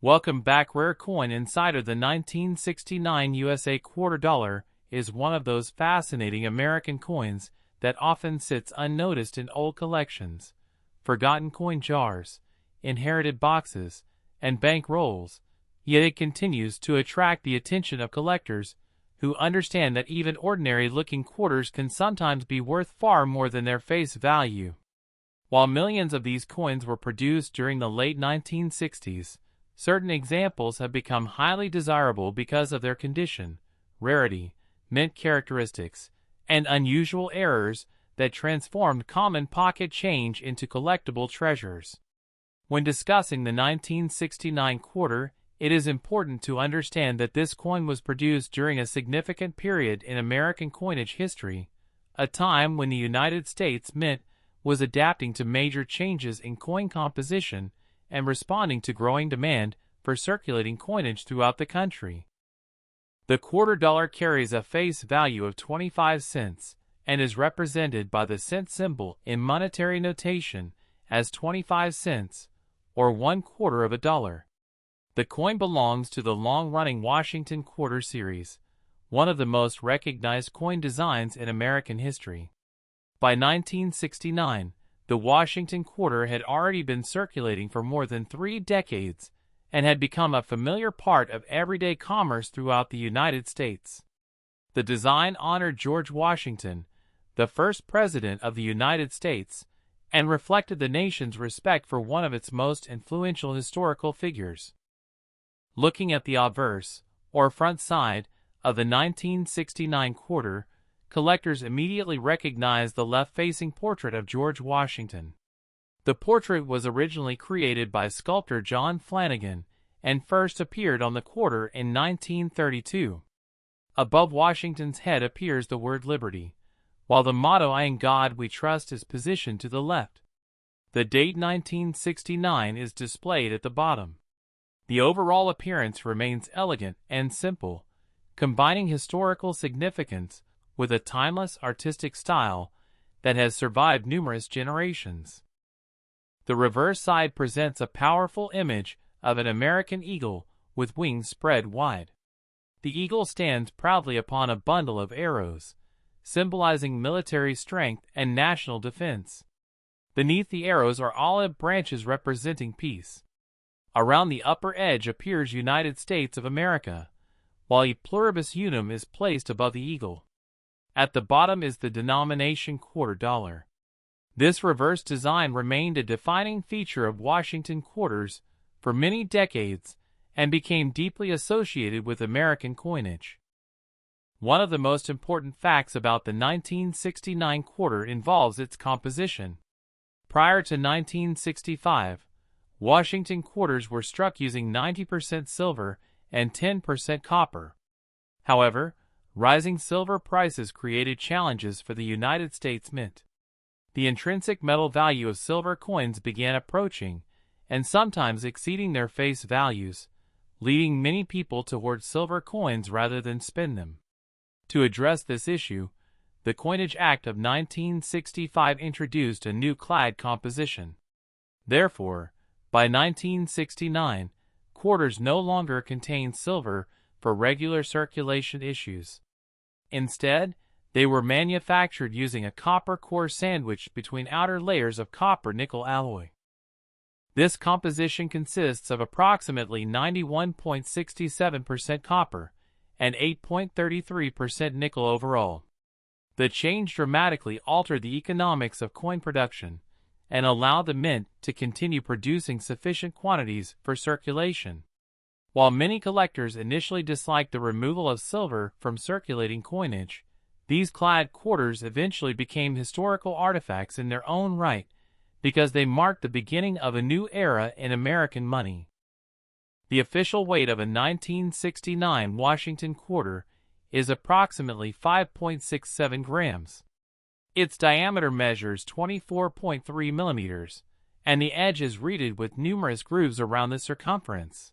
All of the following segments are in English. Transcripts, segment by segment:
Welcome back, Rare Coin Insider. The 1969 USA quarter dollar is one of those fascinating American coins that often sits unnoticed in old collections, forgotten coin jars, inherited boxes, and bank rolls, yet it continues to attract the attention of collectors who understand that even ordinary-looking quarters can sometimes be worth far more than their face value. While millions of these coins were produced during the late 1960s, certain examples have become highly desirable because of their condition, rarity, mint characteristics, and unusual errors that transformed common pocket change into collectible treasures. When discussing the 1969 quarter, it is important to understand that this coin was produced during a significant period in American coinage history, a time when the United States Mint was adapting to major changes in coin composition and responding to growing demand for circulating coinage throughout the country. The quarter dollar carries a face value of 25 cents and is represented by the cent symbol in monetary notation as 25 cents, or 1/4 of a dollar. The coin belongs to the long-running Washington Quarter series, one of the most recognized coin designs in American history. By 1969, the Washington Quarter had already been circulating for more than 3 decades and had become a familiar part of everyday commerce throughout the United States. The design honored George Washington, the first president of the United States, and reflected the nation's respect for one of its most influential historical figures. Looking at the obverse, or front side, of the 1969 quarter, collectors immediately recognized the left-facing portrait of George Washington. The portrait was originally created by sculptor John Flanagan and first appeared on the quarter in 1932. Above Washington's head appears the word Liberty, while the motto "In God We Trust" is positioned to the left. The date 1969 is displayed at the bottom. The overall appearance remains elegant and simple, combining historical significance with a timeless artistic style that has survived numerous generations. The reverse side presents a powerful image of an American eagle with wings spread wide. The eagle stands proudly upon a bundle of arrows, symbolizing military strength and national defense. Beneath the arrows are olive branches representing peace. Around the upper edge appears United States of America, while E pluribus unum is placed above the eagle. At the bottom is the denomination quarter dollar. This reverse design remained a defining feature of Washington quarters for many decades and became deeply associated with American coinage. One of the most important facts about the 1969 quarter involves its composition. Prior to 1965, Washington quarters were struck using 90% silver and 10% copper. However, rising silver prices created challenges for the United States Mint. The intrinsic metal value of silver coins began approaching and sometimes exceeding their face values, leading many people toward silver coins rather than spend them. To address this issue, the Coinage Act of 1965 introduced a new clad composition. Therefore, by 1969, quarters no longer contained silver for regular circulation issues. Instead, they were manufactured using a copper core sandwiched between outer layers of copper-nickel alloy. This composition consists of approximately 91.67% copper and 8.33% nickel overall. The change dramatically altered the economics of coin production and allowed the mint to continue producing sufficient quantities for circulation. While many collectors initially disliked the removal of silver from circulating coinage, these clad quarters eventually became historical artifacts in their own right because they marked the beginning of a new era in American money. The official weight of a 1969 Washington quarter is approximately 5.67 grams. Its diameter measures 24.3 millimeters, and the edge is reeded with numerous grooves around the circumference.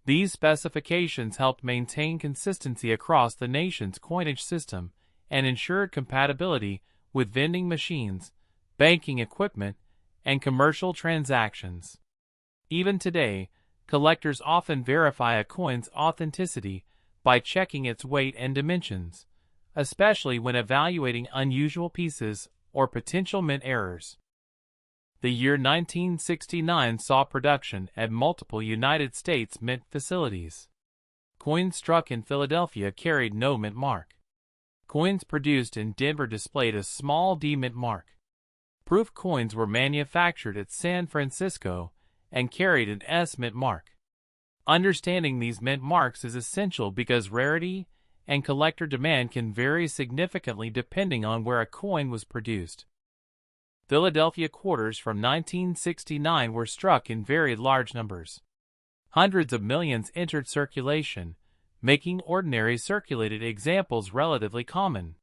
These specifications helped maintain consistency across the nation's coinage system and ensured compatibility with vending machines, banking equipment, and commercial transactions. Even today, Collectors often verify a coin's authenticity by checking its weight and dimensions, especially when evaluating unusual pieces or potential mint errors. The year 1969 saw production at multiple United States mint facilities. Coins struck in Philadelphia carried no mint mark. Coins produced in Denver displayed a small D mint mark. Proof coins were manufactured at San Francisco and carried an S mint mark. Understanding these mint marks is essential because rarity and collector demand can vary significantly depending on where a coin was produced. Philadelphia quarters from 1969 were struck in very large numbers. Hundreds of millions entered circulation, making ordinary circulated examples relatively common.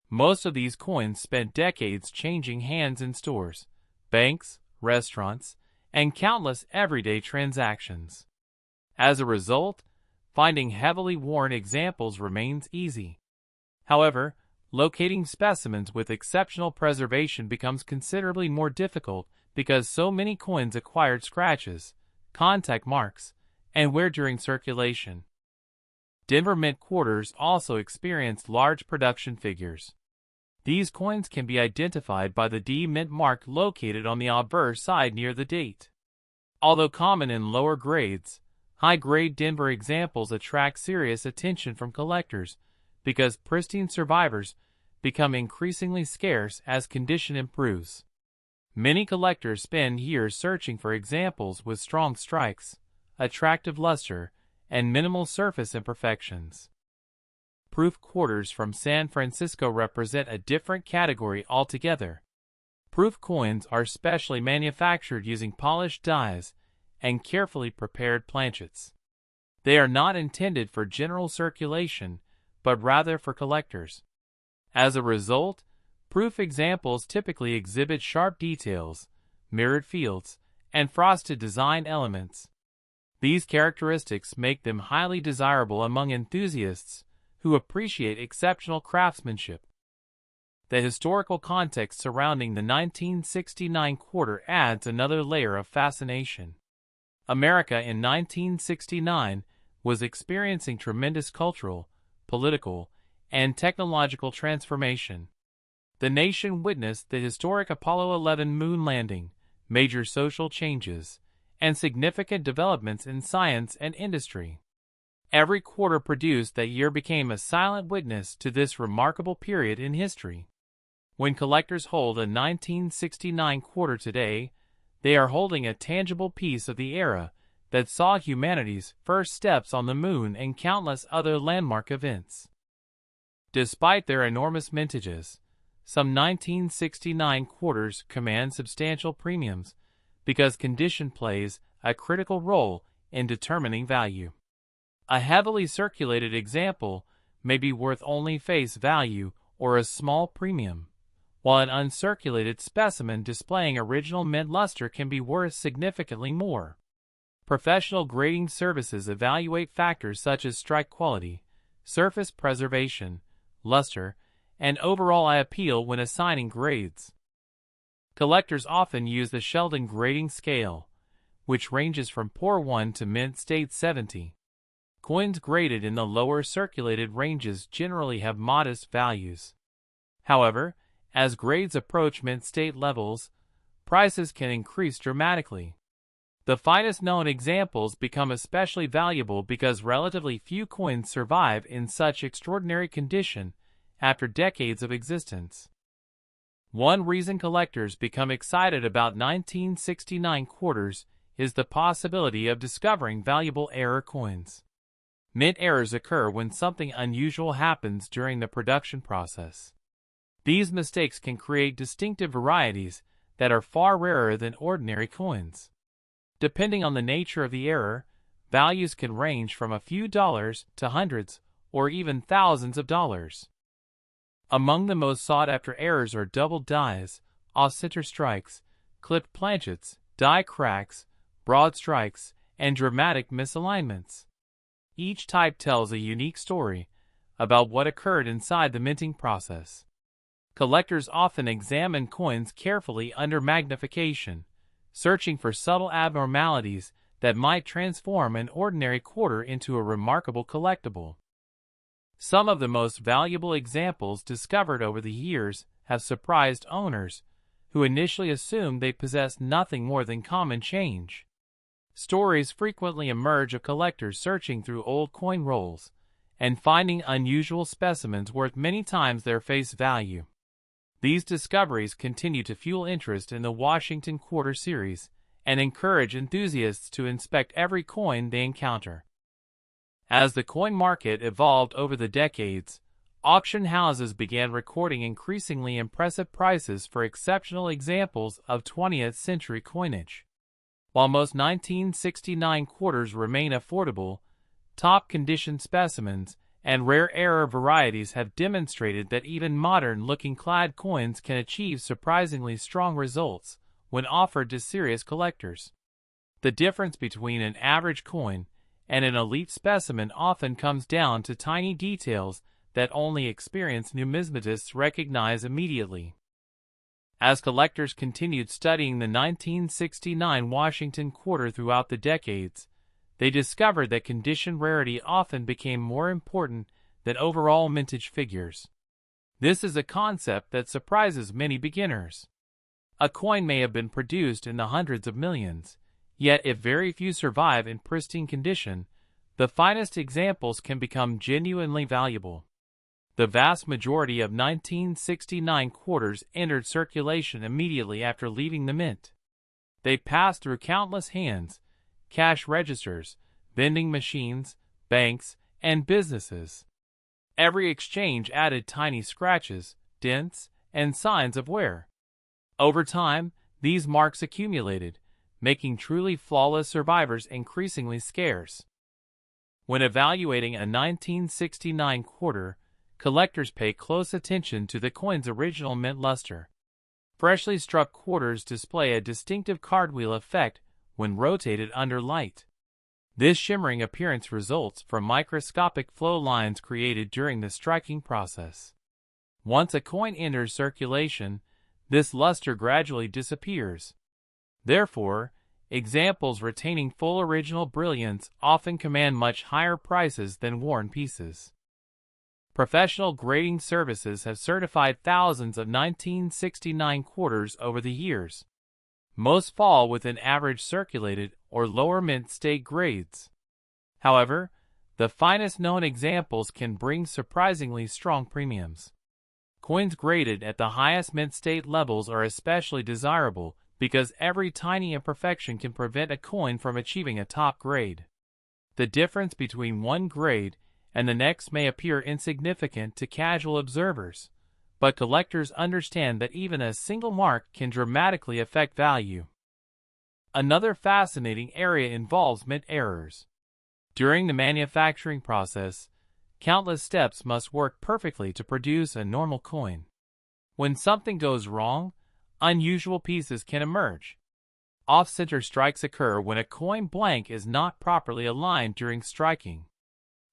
Most of these coins spent decades changing hands in stores, banks, restaurants, and countless everyday transactions. As a result, finding heavily worn examples remains easy. However, locating specimens with exceptional preservation becomes considerably more difficult because so many coins acquired scratches, contact marks, and wear during circulation. Denver Mint quarters also experienced large production figures. These coins can be identified by the D mint mark located on the obverse side near the date. Although common in lower grades, high-grade Denver examples attract serious attention from collectors because pristine survivors become increasingly scarce as condition improves. Many collectors spend years searching for examples with strong strikes, attractive luster, and minimal surface imperfections. Proof quarters from San Francisco represent a different category altogether. Proof coins are specially manufactured using polished dies and carefully prepared planchets. They are not intended for general circulation, but rather for collectors. As a result, proof examples typically exhibit sharp details, mirrored fields, and frosted design elements. These characteristics make them highly desirable among enthusiasts who appreciate exceptional craftsmanship. The historical context surrounding the 1969 quarter adds another layer of fascination. America in 1969 was experiencing tremendous cultural, political, and technological transformation. The nation witnessed the historic Apollo 11 moon landing, major social changes, and significant developments in science and industry. Every quarter produced that year became a silent witness to this remarkable period in history. When collectors hold a 1969 quarter today, they are holding a tangible piece of the era that saw humanity's first steps on the moon and countless other landmark events. Despite their enormous mintages, some 1969 quarters command substantial premiums because condition plays a critical role in determining value. A heavily circulated example may be worth only face value or a small premium, while an uncirculated specimen displaying original mint luster can be worth significantly more. Professional grading services evaluate factors such as strike quality, surface preservation, luster, and overall eye appeal when assigning grades. Collectors often use the Sheldon grading scale, which ranges from poor 1 to mint state 70. Coins graded in the lower circulated ranges generally have modest values. However, as grades approach mint state levels, prices can increase dramatically. The finest known examples become especially valuable because relatively few coins survive in such extraordinary condition after decades of existence. One reason collectors become excited about 1969 quarters is the possibility of discovering valuable error coins. Mint errors occur when something unusual happens during the production process. These mistakes can create distinctive varieties that are far rarer than ordinary coins. Depending on the nature of the error, values can range from a few dollars to hundreds or even thousands of dollars. Among the most sought-after errors are doubled dies, off-center strikes, clipped planchets, die cracks, broad strikes, and dramatic misalignments. Each type tells a unique story about what occurred inside the minting process. Collectors often examine coins carefully under magnification, searching for subtle abnormalities that might transform an ordinary quarter into a remarkable collectible. Some of the most valuable examples discovered over the years have surprised owners, who initially assumed they possessed nothing more than common change. Stories frequently emerge of collectors searching through old coin rolls and finding unusual specimens worth many times their face value. These discoveries continue to fuel interest in the Washington Quarter series and encourage enthusiasts to inspect every coin they encounter. As the coin market evolved over the decades, auction houses began recording increasingly impressive prices for exceptional examples of 20th-century coinage. While most 1969 quarters remain affordable, top-condition specimens and rare error varieties have demonstrated that even modern-looking clad coins can achieve surprisingly strong results when offered to serious collectors. The difference between an average coin and an elite specimen often comes down to tiny details that only experienced numismatists recognize immediately. As collectors continued studying the 1969 Washington Quarter throughout the decades, they discovered that condition rarity often became more important than overall mintage figures. This is a concept that surprises many beginners. A coin may have been produced in the hundreds of millions, yet if very few survive in pristine condition, the finest examples can become genuinely valuable. The vast majority of 1969 quarters entered circulation immediately after leaving the mint. They passed through countless hands, cash registers, vending machines, banks, and businesses. Every exchange added tiny scratches, dents, and signs of wear. Over time, these marks accumulated, making truly flawless survivors increasingly scarce. When evaluating a 1969 quarter, collectors pay close attention to the coin's original mint luster. Freshly struck quarters display a distinctive cartwheel effect when rotated under light. This shimmering appearance results from microscopic flow lines created during the striking process. Once a coin enters circulation, this luster gradually disappears. Therefore, examples retaining full original brilliance often command much higher prices than worn pieces. Professional grading services have certified thousands of 1969 quarters over the years. Most fall within average circulated or lower mint state grades. However, the finest known examples can bring surprisingly strong premiums. Coins graded at the highest mint state levels are especially desirable because every tiny imperfection can prevent a coin from achieving a top grade. The difference between one grade and the next may appear insignificant to casual observers, but collectors understand that even a single mark can dramatically affect value. Another fascinating area involves mint errors. During the manufacturing process, countless steps must work perfectly to produce a normal coin. When something goes wrong, unusual pieces can emerge. Off-center strikes occur when a coin blank is not properly aligned during striking.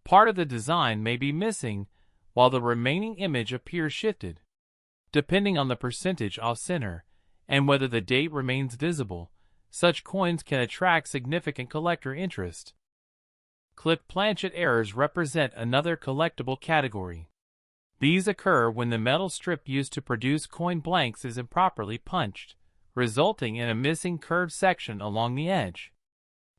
Part of the design may be missing, while the remaining image appears shifted. Depending on the percentage off-center and whether the date remains visible, such coins can attract significant collector interest. Clipped planchet errors represent another collectible category. These occur when the metal strip used to produce coin blanks is improperly punched, resulting in a missing curved section along the edge.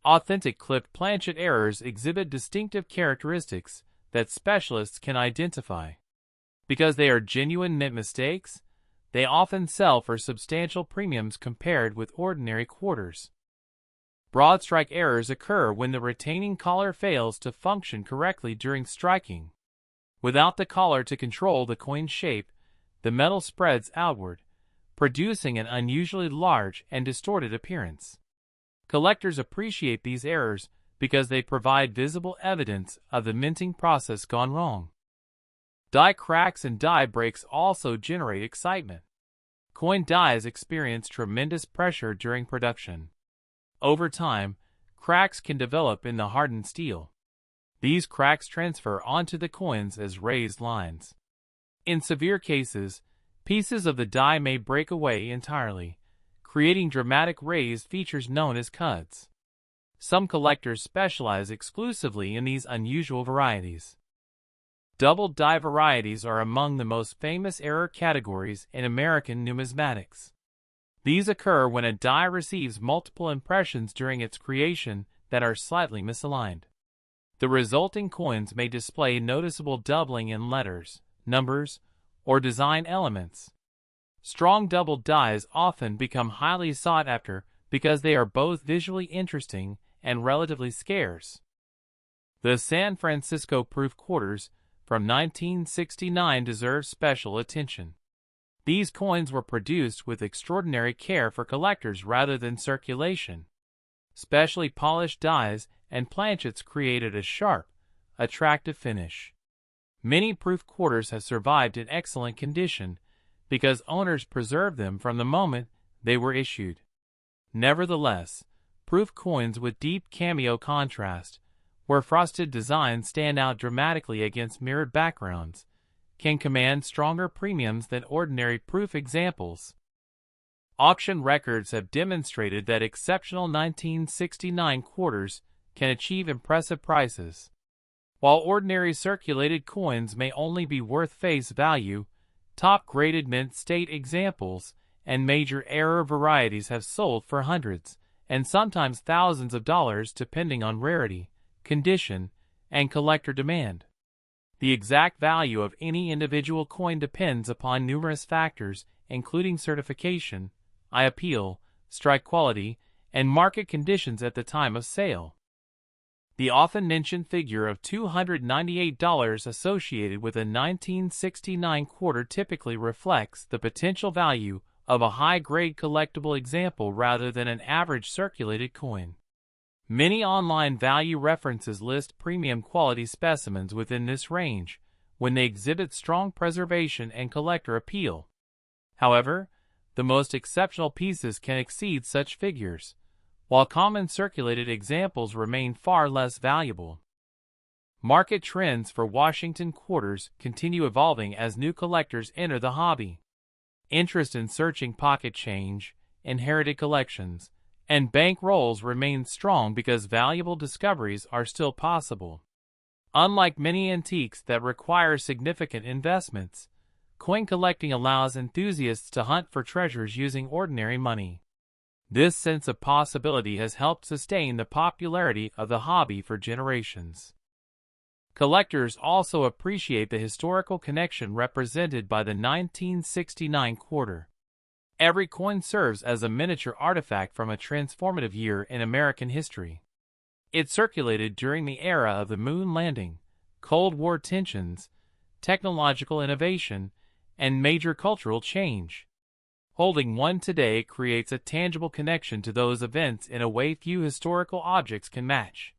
Authentic clipped planchet errors exhibit distinctive characteristics that specialists can identify. Because they are genuine mint mistakes, they often sell for substantial premiums compared with ordinary quarters. Broad strike errors occur when the retaining collar fails to function correctly during striking. Without the collar to control the coin's shape, the metal spreads outward, producing an unusually large and distorted appearance. Collectors appreciate these errors because they provide visible evidence of the minting process gone wrong. Die cracks and die breaks also generate excitement. Coin dies experience tremendous pressure during production. Over time, cracks can develop in the hardened steel. These cracks transfer onto the coins as raised lines. In severe cases, pieces of the die may break away entirely, creating dramatic raised features known as cuts. Some collectors specialize exclusively in these unusual varieties. Double die varieties are among the most famous error categories in American numismatics. These occur when a die receives multiple impressions during its creation that are slightly misaligned. The resulting coins may display noticeable doubling in letters, numbers, or design elements. Strong double dies often become highly sought after because they are both visually interesting and relatively scarce. The San Francisco proof quarters from 1969 deserve special attention. These coins were produced with extraordinary care for collectors rather than circulation. Specially polished dies and planchets created a sharp, attractive finish. Many proof quarters have survived in excellent condition because owners preserved them from the moment they were issued. Nevertheless, proof coins with deep cameo contrast, where frosted designs stand out dramatically against mirrored backgrounds, can command stronger premiums than ordinary proof examples. Auction records have demonstrated that exceptional 1969 quarters can achieve impressive prices. While ordinary circulated coins may only be worth face value, top-graded mint state examples and major error varieties have sold for hundreds, and sometimes thousands of dollars depending on rarity, condition, and collector demand. The exact value of any individual coin depends upon numerous factors, including certification, eye appeal, strike quality, and market conditions at the time of sale. The often mentioned figure of $298 associated with a 1969 quarter typically reflects the potential value of a high-grade collectible example rather than an average circulated coin. Many online value references list premium quality specimens within this range when they exhibit strong preservation and collector appeal. However, the most exceptional pieces can exceed such figures, while common circulated examples remain far less valuable. Market trends for Washington quarters continue evolving as new collectors enter the hobby. Interest in searching pocket change, inherited collections, and bank rolls remains strong because valuable discoveries are still possible. Unlike many antiques that require significant investments, coin collecting allows enthusiasts to hunt for treasures using ordinary money. This sense of possibility has helped sustain the popularity of the hobby for generations. Collectors also appreciate the historical connection represented by the 1969 quarter. Every coin serves as a miniature artifact from a transformative year in American history. It circulated during the era of the moon landing, Cold War tensions, technological innovation, and major cultural change. Holding one today creates a tangible connection to those events in a way few historical objects can match.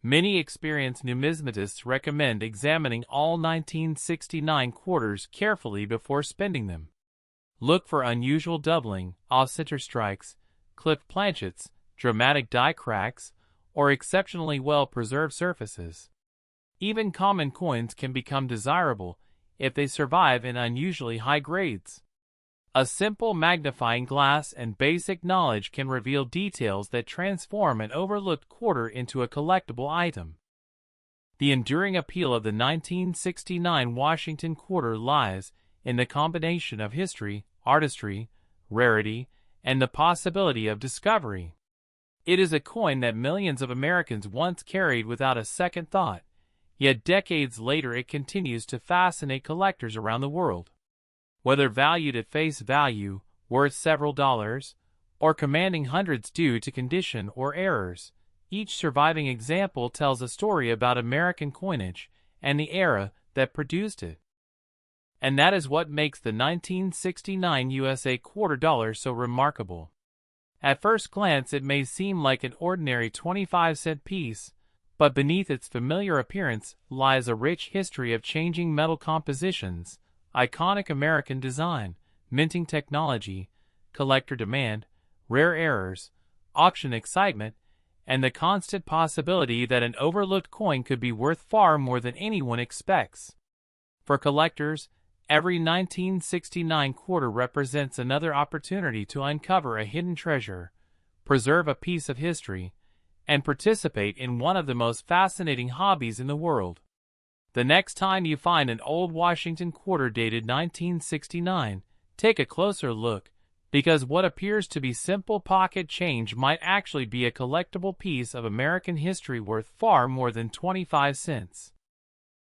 Many experienced numismatists recommend examining all 1969 quarters carefully before spending them. Look for unusual doubling, off-center strikes, clipped planchets, dramatic die cracks, or exceptionally well-preserved surfaces. Even common coins can become desirable if they survive in unusually high grades. A simple magnifying glass and basic knowledge can reveal details that transform an overlooked quarter into a collectible item. The enduring appeal of the 1969 Washington quarter lies in the combination of history, artistry, rarity, and the possibility of discovery. It is a coin that millions of Americans once carried without a second thought, yet decades later it continues to fascinate collectors around the world. Whether valued at face value, worth several dollars, or commanding hundreds due to condition or errors, each surviving example tells a story about American coinage and the era that produced it. And that is what makes the 1969 USA quarter dollar so remarkable. At first glance it may seem like an ordinary 25-cent piece, but beneath its familiar appearance lies a rich history of changing metal compositions, iconic American design, minting technology, collector demand, rare errors, auction excitement, and the constant possibility that an overlooked coin could be worth far more than anyone expects. For collectors, every 1969 quarter represents another opportunity to uncover a hidden treasure, preserve a piece of history, and participate in one of the most fascinating hobbies in the world. The next time you find an old Washington quarter dated 1969, take a closer look, because what appears to be simple pocket change might actually be a collectible piece of American history worth far more than 25 cents.